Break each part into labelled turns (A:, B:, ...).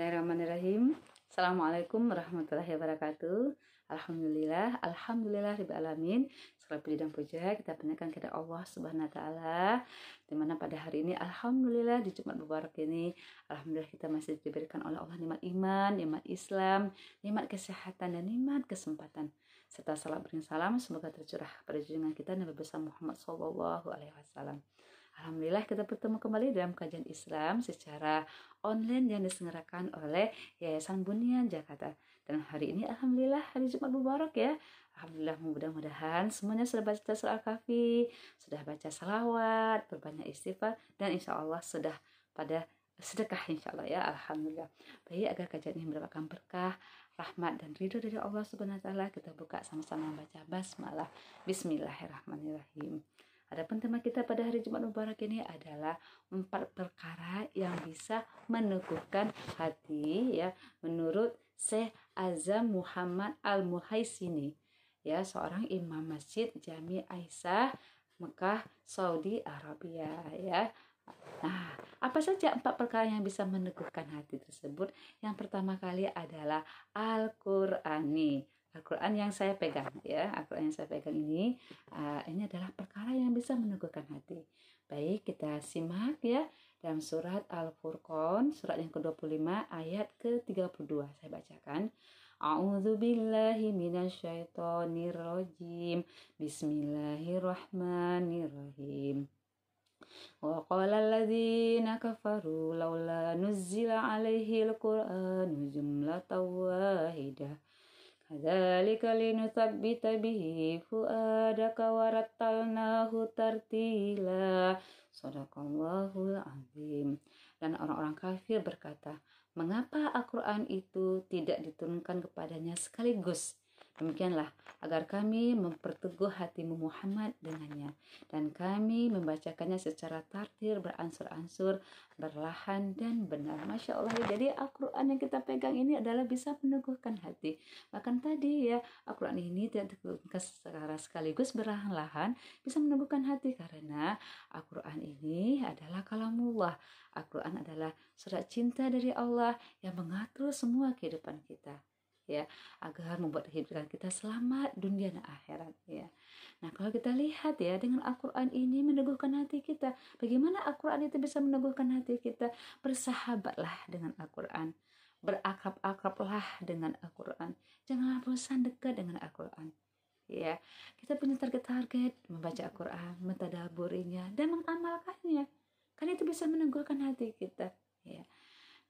A: Bismillahirrahmanirrahim. Assalamualaikum warahmatullahi wabarakatuh. Alhamdulillah rabbil alamin. Segala puji dan puja kita panjatkan kepada Allah Subhanahu wa taala. Dimana pada hari ini alhamdulillah di Jumat Mubarak ini alhamdulillah kita masih diberikan oleh Allah nikmat iman, nikmat Islam, nikmat kesehatan dan nikmat kesempatan. Serta salat beriring salam semoga tercurah pada junjungan kita Nabi besar Muhammad sallallahu alaihi wasallam. Alhamdulillah kita bertemu kembali dalam kajian Islam secara online yang diselenggarakan oleh Yayasan Bunian Jakarta. Dan hari ini alhamdulillah hari Jumat Mubarak ya. Alhamdulillah mudah-mudahan semuanya sudah baca surah Al-Kahfi, sudah baca salawat, berbanyak istighfar dan insya Allah sudah pada sedekah insya Allah ya. Alhamdulillah. Baik, agar kajian ini mendapatkan berkah, rahmat dan ridho dari Allah Subhanahu wa taala, kita buka sama-sama membaca basmalah. Bismillahirrahmanirrahim. Adapun tema kita pada hari Jumat Mubarak ini adalah 4 perkara yang bisa meneguhkan hati ya, menurut Syekh Azam Muhammad Al-Muhaisini ya, seorang imam Masjid Jami Aisyah Mekah, Saudi Arabia ya. Nah, apa saja 4 perkara yang bisa meneguhkan hati tersebut? Yang pertama kali adalah Al-Qur'ani. Al-Quran yang saya pegang ya, Al-Quran yang saya pegang ini adalah perkara yang bisa meneguhkan hati. Baik, kita simak ya dalam surat Al-Furqan, surat yang ke-25 ayat ke-32. Saya bacakan. A'udzubillahi minasyaitonirrajim. Bismillahirrahmanirrahim. Wa qala alladzina kafaru laula nuzzila alaihi al-Qur'anu jumlatan wahidah. Kadzalika linutsabbita bihi fuadaka warattalnahu tartila. Shadaqallahul azim. Dan orang-orang kafir berkata, mengapa Al-Quran itu tidak diturunkan kepadanya sekaligus? Demikianlah agar kami memperteguh hatimu Muhammad dengannya, dan kami membacakannya secara tartil, beransur-ansur, berlahan dan benar. Masya Allah. Jadi Al-Quran yang kita pegang ini adalah bisa meneguhkan hati. Bahkan tadi ya, Al-Quran ini tidak diteguhkan secara sekaligus, berlahan-lahan, bisa meneguhkan hati karena Al-Quran ini adalah kalamullah. Al-Quran adalah surat cinta dari Allah yang mengatur semua kehidupan kita ya, agar membuat kehidupan kita selamat dunia dan akhirat ya. Nah, kalau kita lihat ya, dengan Al-Quran ini meneguhkan hati kita. Bagaimana Al-Quran itu bisa meneguhkan hati kita? Bersahabatlah dengan Al-Quran, berakrab-akrablah dengan Al-Quran, janganlah bosan dekat dengan Al-Quran ya. Kita punya target-target membaca Al-Quran, mentadabburinya dan mengamalkannya, karena itu bisa meneguhkan hati kita ya.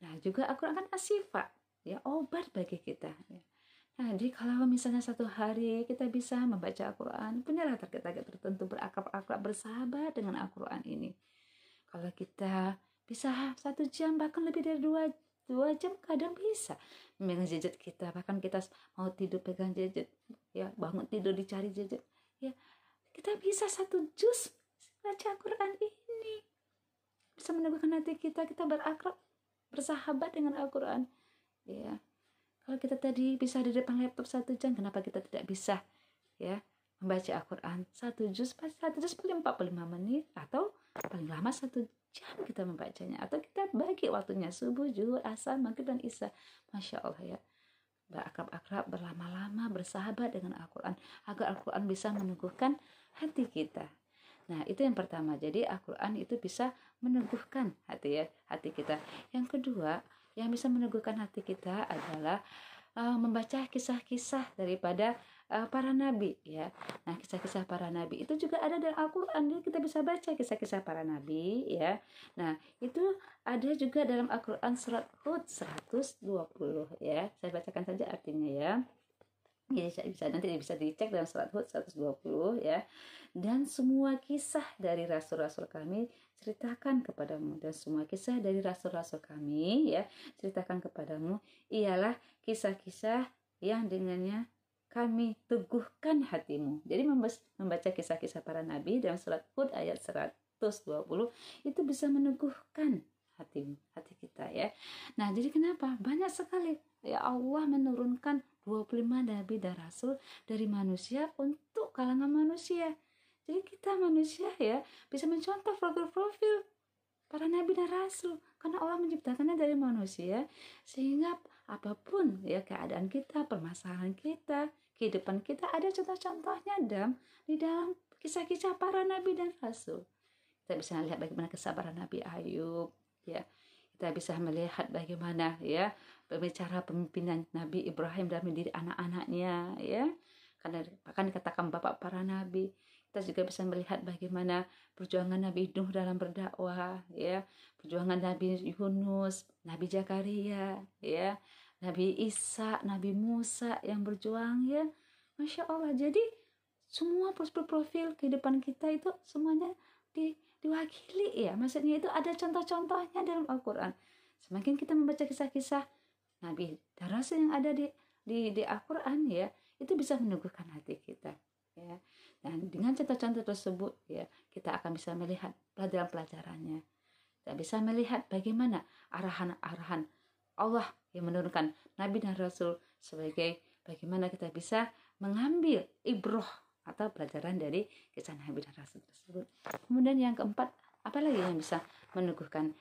A: Nah, juga Al-Quran kan sifat ya, obat bagi kita ya. Nah, jadi kalau misalnya satu hari kita bisa membaca Al-Quran, punyalah target-target tertentu, berakrab-akrab, bersahabat dengan Al-Quran ini. Kalau kita bisa 1 jam, bahkan lebih dari 2 jam, kadang bisa memegang gadget kita, bahkan kita mau tidur pegang gadget ya, bangun tidur dicari gadget ya, kita bisa 1 juz baca Al-Quran ini, bisa meneguhkan hati kita, kita berakrab, bersahabat dengan Al-Quran ya. Kalau kita tadi bisa di depan laptop 1 jam, kenapa kita tidak bisa ya membaca Al-Quran 1 juz? 1 juz paling 45 menit atau paling lama 1 jam kita membacanya, atau kita bagi waktunya subuh, zuhur, asar, maghrib dan isya. Masya Allah ya, berakrab-akrab, berlama-lama, bersahabat dengan Al-Quran agar Al-Quran bisa meneguhkan hati kita. Nah, itu yang pertama. Jadi Al-Quran itu bisa meneguhkan hati ya, hati kita. Yang kedua yang bisa meneguhkan hati kita adalah membaca kisah-kisah daripada para nabi ya. Nah, kisah-kisah para nabi itu juga ada dalam Al-Quran. Jadi kita bisa baca kisah-kisah para nabi ya. Nah, itu ada juga dalam Al-Quran surat Hud 120 ya. Saya bacakan saja artinya ya. Jadi nanti bisa dicek dalam surat Hud 120 ya. Dan semua kisah dari rasul-rasul kami ceritakan kepadamu, dan semua kisah dari rasul-rasul kami ya ceritakan kepadamu ialah kisah-kisah yang dengannya kami teguhkan hatimu. Jadi membaca kisah-kisah para nabi dalam surat Hud ayat 120 itu bisa meneguhkan hati kita ya. Nah, jadi kenapa? Banyak sekali ya Allah menurunkan 25 nabi dan rasul dari manusia untuk kalangan manusia. Jadi kita manusia ya bisa mencontoh profil-profil para nabi dan rasul karena Allah menciptakannya dari manusia, sehingga apapun ya keadaan kita, permasalahan kita, kehidupan kita, ada contoh-contohnya di dalam kisah-kisah para nabi dan rasul. Kita bisa lihat bagaimana kesabaran Nabi Ayub, ya. Kita bisa melihat bagaimana ya cara pemimpinan Nabi Ibrahim dalam mendidik anak-anaknya, ya. Karena bahkan dikatakan bapak para nabi. Kita juga bisa melihat bagaimana perjuangan Nabi Nuh dalam berdakwah, ya. Perjuangan Nabi Yunus, Nabi Zakaria, ya. Nabi Isa, Nabi Musa yang berjuang, ya. Masya Allah. Jadi semua profil kehidupan kita itu semuanya diwakili, ya. Maksudnya itu ada contoh-contohnya dalam Al-Quran. Semakin kita membaca kisah-kisah Nabi dan Rasul yang ada di Al-Quran, ya, itu bisa meneguhkan hati kita, ya. Dan dengan contoh-contoh tersebut, ya, kita akan bisa melihat pelajaran-pelajarannya. Kita bisa melihat bagaimana arahan-arahan Allah yang menurunkan Nabi dan Rasul, sebagai bagaimana kita bisa mengambil ibroh atau pelajaran dari kisah Nabi dan Rasul tersebut. Kemudian yang keempat, apalagi yang bisa meneguhkan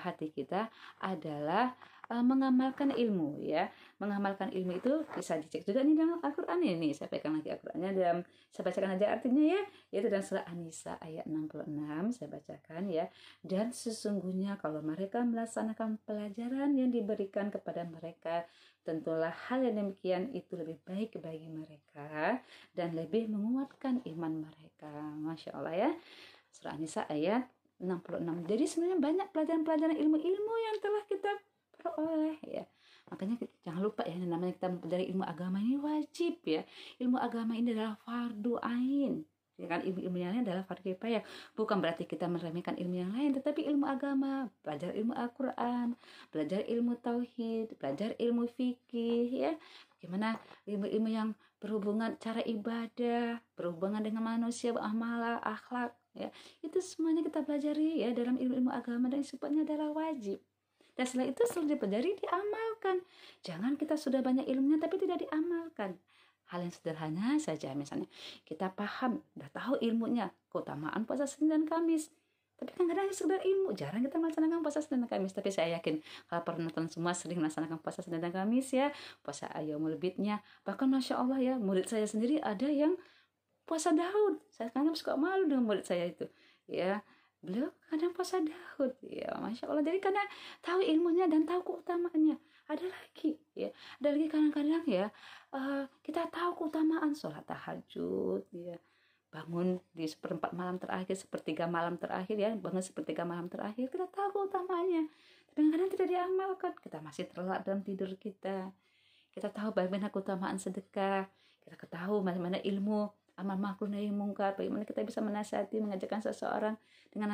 A: hati kita adalah mengamalkan ilmu, ya. Mengamalkan ilmu itu bisa dicek juga nih dalam Al-Quran ini. Saya pegang lagi Al-Qurannya, dan saya bacakan aja artinya, ya. Yaitu dalam surah An-Nisa ayat 66, saya bacakan, ya. Dan sesungguhnya kalau mereka melaksanakan pelajaran yang diberikan kepada mereka, tentulah hal yang demikian itu lebih baik bagi mereka dan lebih menguatkan iman mereka. Masya Allah, ya. Surah An-Nisa ayat 66. Jadi sebenarnya banyak pelajaran-pelajaran ilmu-ilmu yang telah kita peroleh, ya. Makanya jangan lupa, ya, namanya kita mempelajari ilmu agama ini wajib, ya. Ilmu agama ini adalah fardu ain. Ya kan, ilmu yang lain adalah fardu kifayah. Bukan berarti kita meremehkan ilmu yang lain, tetapi ilmu agama, belajar ilmu Al-Quran, belajar ilmu tauhid, belajar ilmu fikih, ya. Bagaimana ilmu-ilmu yang berhubungan cara ibadah, berhubungan dengan manusia, amalan, akhlak, ya. Itu semuanya kita pelajari, ya, dalam ilmu-ilmu agama, dan sifatnya adalah wajib. Dan setelah itu setelah dipelajari, diamalkan. Jangan kita sudah banyak ilmunya tapi tidak diamalkan. Hal yang sederhana saja, misalnya kita paham, udah tahu ilmunya, keutamaan puasa Senin dan Kamis, tapi kadang-kadang sekedar ilmu, jarang kita melaksanakan puasa Senin dan Kamis. Tapi saya yakin kalau penonton semua sering melaksanakan puasa Senin dan Kamis, ya, puasa Ayyamul Bidnya. Bahkan Masya Allah, ya, murid saya sendiri ada yang puasa Daud. Saya kadang suka malu dengan murid saya itu, ya. Beliau kadang puasa Daud, ya, Masya Allah. Jadi karena tahu ilmunya dan tahu keutamaannya. Ada lagi, ya, ada lagi kadang-kadang, ya, kita tahu keutamaan sholat tahajud, ya, bangun di seperempat malam terakhir, sepertiga malam terakhir, ya, bangun sepertiga malam terakhir, kita tahu keutamaannya. Tapi kadang-kadang tidak diamalkan, kita masih terlelap dalam tidur kita. Kita tahu bagaimana keutamaan sedekah, kita ketahui bagaimana ilmu amal ma'ruf nahi mungkar, bagaimana kita bisa menasihati, mengajarkan seseorang dengan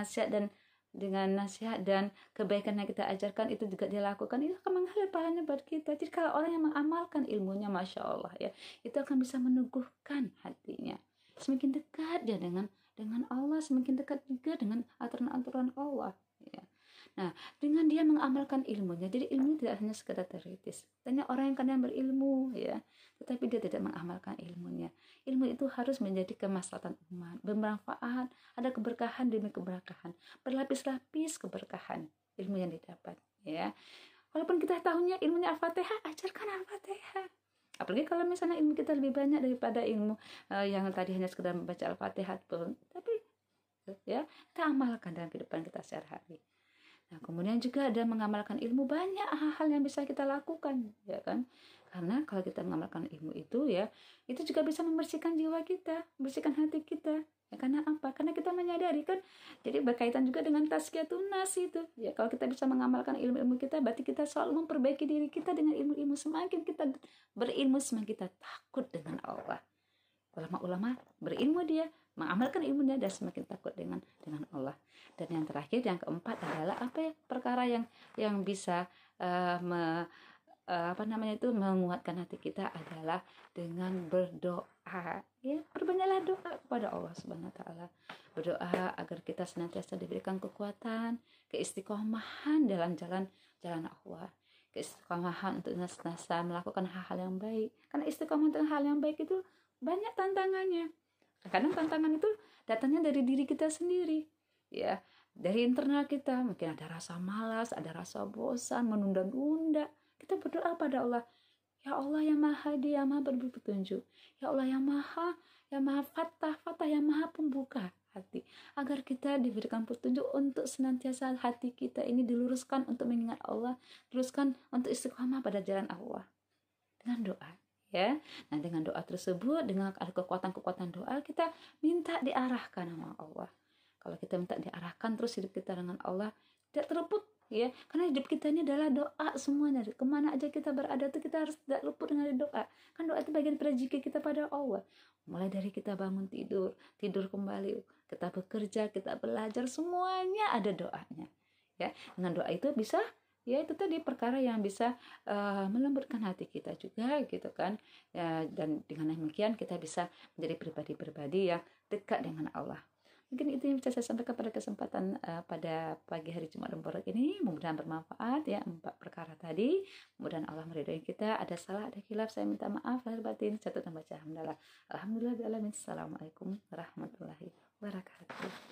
A: nasihat dan kebaikan yang kita ajarkan itu juga dilakukan, itu akan mengalir pahalanya buat kita. Jadi kalau orang yang mengamalkan ilmunya, Masya Allah, ya, itu akan bisa meneguhkan hatinya. Semakin dekat dia dengan Allah, semakin dekat juga dengan aturan-aturan Allah, ya. Nah, dengan dia mengamalkan ilmunya, jadi ilmu tidak hanya sekedar teoritis. Banyak orang yang kadang berilmu, ya, tetapi dia tidak mengamalkan ilmunya. Ilmu itu harus menjadi kemaslahatan umat, bermanfaat, ada keberkahan demi keberkahan, berlapis-lapis keberkahan ilmu yang didapat, ya. Walaupun kita tahunya ilmunya Al-Fatihah, ajarkan Al-Fatihah. Apalagi kalau misalnya ilmu kita lebih banyak daripada ilmu yang tadi hanya sekedar membaca Al-Fatihah, tapi, ya, kita amalkan dalam kehidupan kita sehari-hari. Nah, kemudian juga ada mengamalkan ilmu, banyak hal-hal yang bisa kita lakukan, ya kan? Karena kalau kita mengamalkan ilmu itu, ya, itu juga bisa membersihkan jiwa kita, membersihkan hati kita. Ya, karena apa? Karena kita menyadari, kan, jadi berkaitan juga dengan tazkiyatun nafs itu. Ya, kalau kita bisa mengamalkan ilmu-ilmu kita, berarti kita selalu memperbaiki diri kita dengan ilmu-ilmu. Semakin kita berilmu, semakin kita takut dengan Allah. Ulama-ulama berilmu, dia mengamalkan ilmunya, dan semakin takut dengan Allah. Dan yang terakhir, yang keempat adalah apa, ya, perkara yang bisa menguatkan hati kita adalah dengan berdoa, ya. Perbanyaklah doa kepada Allah Subhanahu wa taala. Berdoa agar kita senantiasa diberikan kekuatan, keistiqomahan dalam jalan Allah, keistiqomahan untuk senantiasa melakukan hal-hal yang baik. Karena istiqomah dengan hal yang baik itu banyak tantangannya. Kadang tantangan itu datangnya dari diri kita sendiri, ya. dari internal kita, mungkin ada rasa malas, ada rasa bosan, menunda-nunda. Kita berdoa pada Allah, ya Allah yang maha hadi, yang maha berberi petunjuk, ya Allah yang maha fatah, yang maha pembuka hati, agar kita diberikan petunjuk untuk senantiasa hati kita ini diluruskan untuk mengingat Allah, diluruskan untuk istiqamah pada jalan Allah dengan doa, ya. Nah, dengan doa tersebut, dengan kekuatan doa, kita minta diarahkan sama Allah. Kalau kita minta diarahkan terus hidup kita dengan Allah, tidak terluput, ya, karena hidup kita ini adalah doa semuanya. Kemana aja kita berada tuh kita harus tidak luput dengan doa. Kan doa itu bagian daripada zikir kita pada Allah. Mulai dari kita bangun tidur kembali, kita bekerja, kita belajar, semuanya ada doanya, ya. Dengan doa itu bisa, ya, itu tadi perkara yang bisa melembutkan hati kita juga, gitu kan, ya, dan dengan demikian kita bisa menjadi pribadi-pribadi yang dekat dengan Allah. Mungkin itu yang bisa saya sampaikan pada kesempatan pada pagi hari Jumat Mubarak ini. Mudah-mudahan bermanfaat, ya, 4 perkara tadi. Mudah-mudahan Allah meridhai kita. Ada salah, ada khilaf, saya minta maaf lahir batin. Catatan baca alhamdulillah. Alhamdulillah. Assalamualaikum warahmatullahi wabarakatuh.